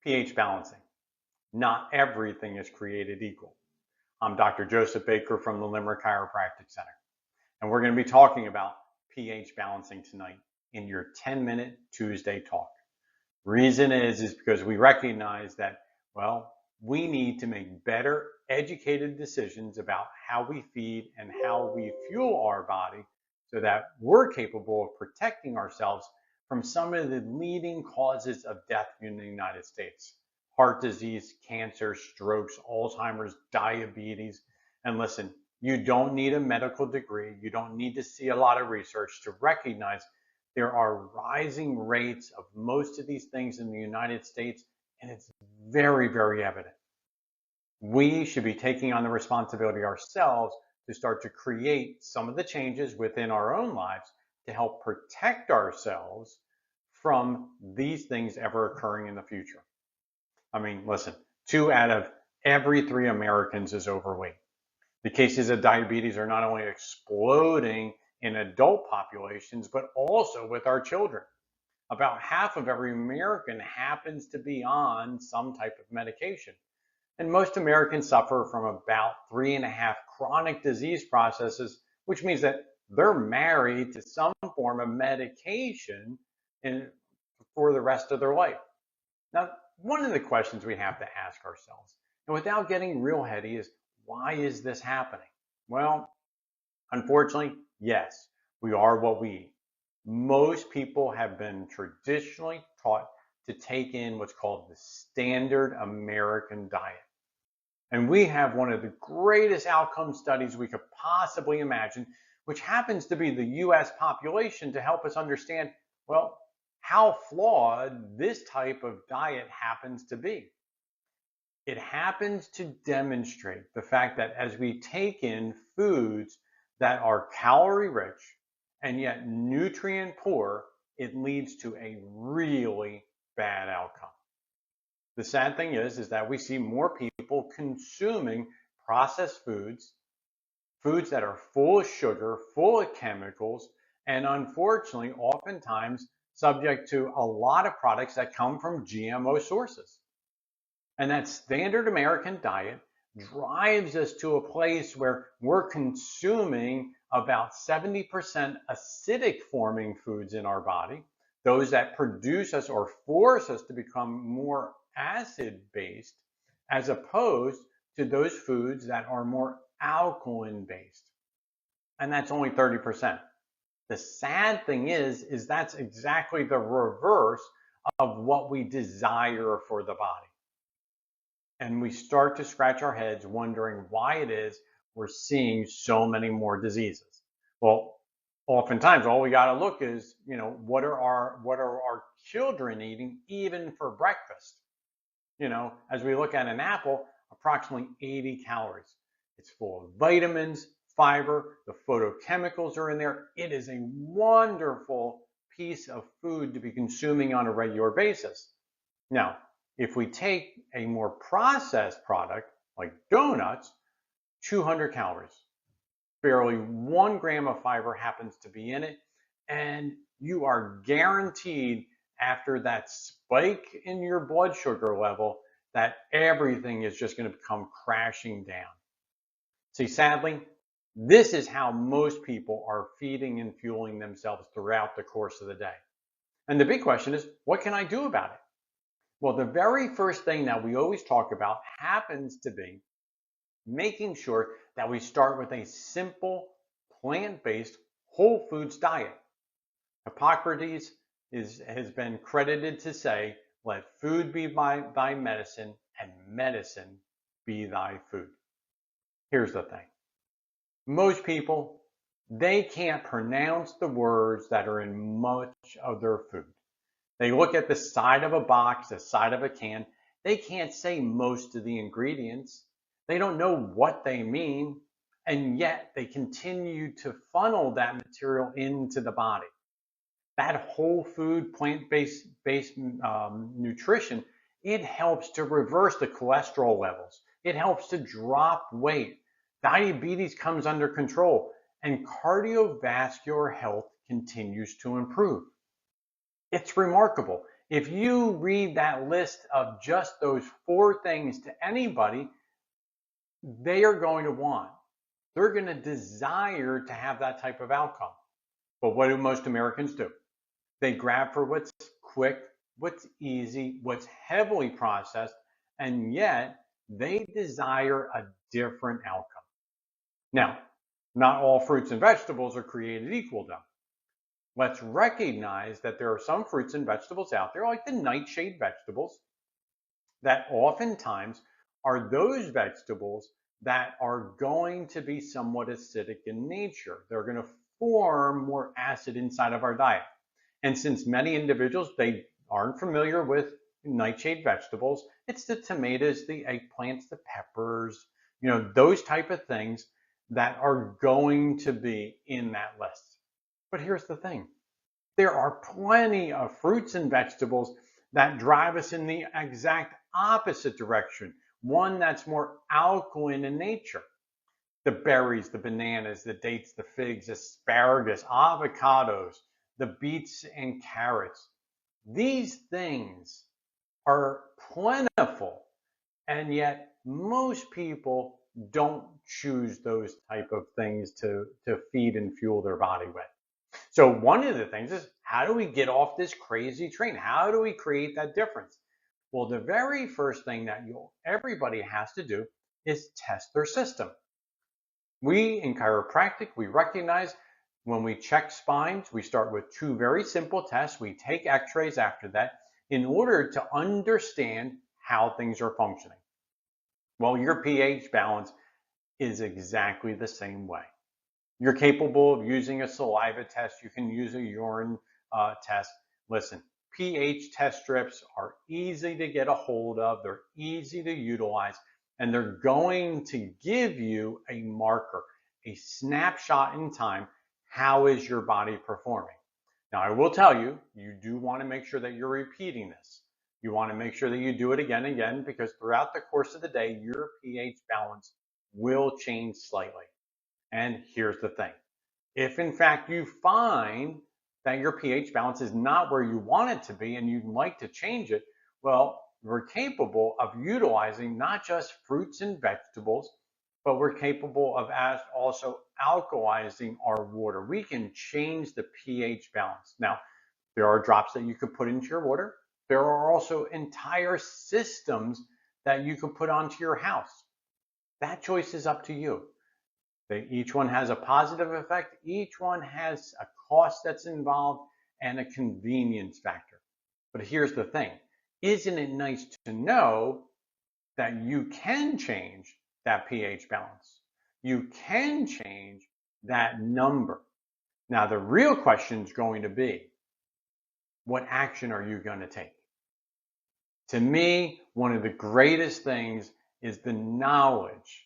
pH balancing. Not everything is created equal. I'm Dr. Joseph Baker from the Limerick Chiropractic Center, and we're going to be talking about pH balancing tonight in your 10-minute Tuesday talk. Reason is because we recognize that, well, we need to make better educated decisions about how we feed and how we fuel our body so that we're capable of protecting ourselves from some of the leading causes of death in the United States. Heart disease, cancer, strokes, Alzheimer's, diabetes. And listen, you don't need a medical degree. You don't need to see a lot of research to recognize there are rising rates of most of these things in the United States, and it's very, very evident. We should be taking on the responsibility ourselves to start to create some of the changes within our own lives to help protect ourselves from these things ever occurring in the future. I mean, listen, 2 out of every 3 Americans is overweight. The cases of diabetes are not only exploding in adult populations, but also with our children. About half of every American happens to be on some type of medication. And most Americans suffer from about 3.5 chronic disease processes, which means that they're married to some form of medication for the rest of their life. Now, one of the questions we have to ask ourselves, and without getting real heady, is why is this happening? Well, unfortunately, yes, we are what we eat. Most people have been traditionally taught to take in what's called the standard American diet. And we have one of the greatest outcome studies we could possibly imagine, which happens to be the US population, to help us understand, well, how flawed this type of diet happens to be. It happens to demonstrate the fact that as we take in foods that are calorie rich and yet nutrient poor, it leads to a really bad outcome. The sad thing is that we see more people consuming processed foods, foods that are full of sugar, full of chemicals, and unfortunately, oftentimes subject to a lot of products that come from GMO sources. And that standard American diet drives us to a place where we're consuming about 70% acidic forming foods in our body, those that produce us or force us to become more acid based, as opposed to those foods that are more alkaline based. And that's only 30%. The sad thing is that's exactly the reverse of what we desire for the body. And we start to scratch our heads wondering why it is we're seeing so many more diseases. Well, oftentimes all we got to look is, what are our children eating even for breakfast? As we look at an apple, approximately 80 calories. It's full of vitamins, fiber, the photochemicals are in there. It is a wonderful piece of food to be consuming on a regular basis. Now, if we take a more processed product like donuts, 200 calories. Barely 1 gram of fiber happens to be in it, and you are guaranteed after that spike in your blood sugar level that everything is just going to come crashing down. See, sadly, this is how most people are feeding and fueling themselves throughout the course of the day. And the big question is, what can I do about it? Well, the very first thing that we always talk about happens to be making sure that we start with a simple, plant-based, whole foods diet. Hippocrates has been credited to say, let food be thy medicine and medicine be thy food. Here's the thing. Most people, they can't pronounce the words that are in much of their food. They look at the side of a box, the side of a can. They can't say most of the ingredients. They don't know what they mean, and yet they continue to funnel that material into the body. That whole food, plant-based nutrition, it helps to reverse the cholesterol levels. It helps to drop weight. Diabetes comes under control, and cardiovascular health continues to improve. It's remarkable. If you read that list of just those 4 things to anybody, they are going to want, they're going to desire to have that type of outcome. But what do most Americans do? They grab for what's quick, what's easy, what's heavily processed, and yet they desire a different outcome. Now, not all fruits and vegetables are created equal, though. Let's recognize that there are some fruits and vegetables out there, like the nightshade vegetables, that oftentimes are those vegetables that are going to be somewhat acidic in nature. They're going to form more acid inside of our diet. And since many individuals, they aren't familiar with nightshade vegetables, it's the tomatoes, the eggplants, the peppers, those type of things that are going to be in that list. But here's the thing. There are plenty of fruits and vegetables that drive us in the exact opposite direction, one that's more alkaline in nature. The berries, the bananas, the dates, the figs, asparagus, avocados, the beets and carrots. These things are plentiful, and yet most people don't choose those type of things to feed and fuel their body with. So one of the things is, how do we get off this crazy train? How do we create that difference? Well, the very first thing that everybody has to do is test their system. We in chiropractic, we recognize when we check spines, we start with 2 very simple tests. We take x-rays after that in order to understand how things are functioning. Well, your pH balance is exactly the same way. You're capable of using a saliva test. You can use a urine test. Listen, pH test strips are easy to get a hold of. They're easy to utilize, and they're going to give you a marker, a snapshot in time. How is your body performing? Now, I will tell you, you do want to make sure that you're repeating this. You want to make sure that you do it again and again, because throughout the course of the day, your pH balance will change slightly. And here's the thing. If in fact you find that your pH balance is not where you want it to be and you'd like to change it, well, we're capable of utilizing not just fruits and vegetables, but we're capable of also alkalizing our water. We can change the pH balance. Now, there are drops that you could put into your water. There are also entire systems that you can put onto your house. That choice is up to you. Each one has a positive effect. Each one has a cost that's involved and a convenience factor. But here's the thing. Isn't it nice to know that you can change that pH balance? You can change that number. Now, the real question is going to be, what action are you going to take? To me, one of the greatest things is the knowledge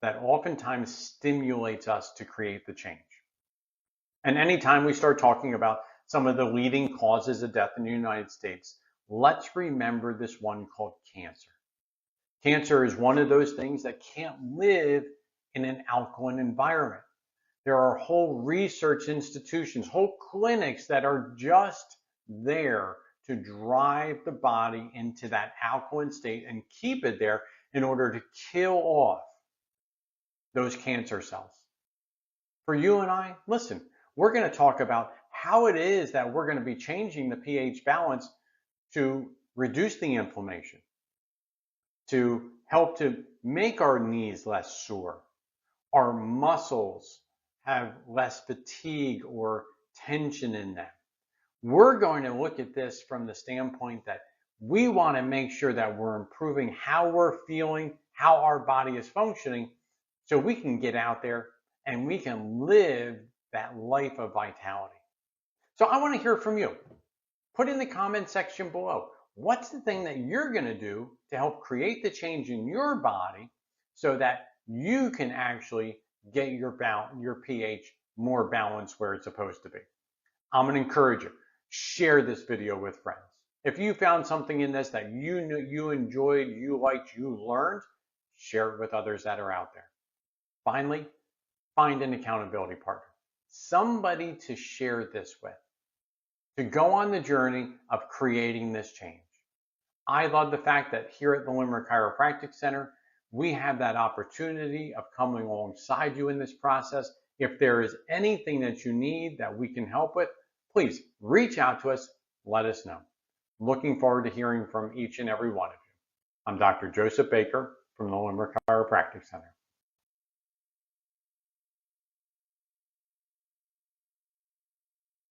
that oftentimes stimulates us to create the change. And anytime we start talking about some of the leading causes of death in the United States, let's remember this one called cancer. Cancer is one of those things that can't live in an alkaline environment. There are whole research institutions, whole clinics that are just there to drive the body into that alkaline state and keep it there in order to kill off those cancer cells. For you and I, listen, we're going to talk about how it is that we're going to be changing the pH balance to reduce the inflammation, to help to make our knees less sore, our muscles have less fatigue or tension in them. We're going to look at this from the standpoint that we want to make sure that we're improving how we're feeling, how our body is functioning, so we can get out there and we can live that life of vitality. So I want to hear from you. Put in the comment section below, what's the thing that you're going to do to help create the change in your body so that you can actually get your pH more balanced where it's supposed to be? I'm going to encourage you, share this video with friends. If you found something in this that you enjoyed, you liked, you learned, share it with others that are out there. Finally, find an accountability partner, somebody to share this with. to go on the journey of creating this change. I love the fact that here at the Limerick Chiropractic Center, we have that opportunity of coming alongside you in this process. If there is anything that you need that we can help with, please reach out to us, let us know. Looking forward to hearing from each and every one of you. I'm Dr. Joseph Baker from the Limerick Chiropractic Center.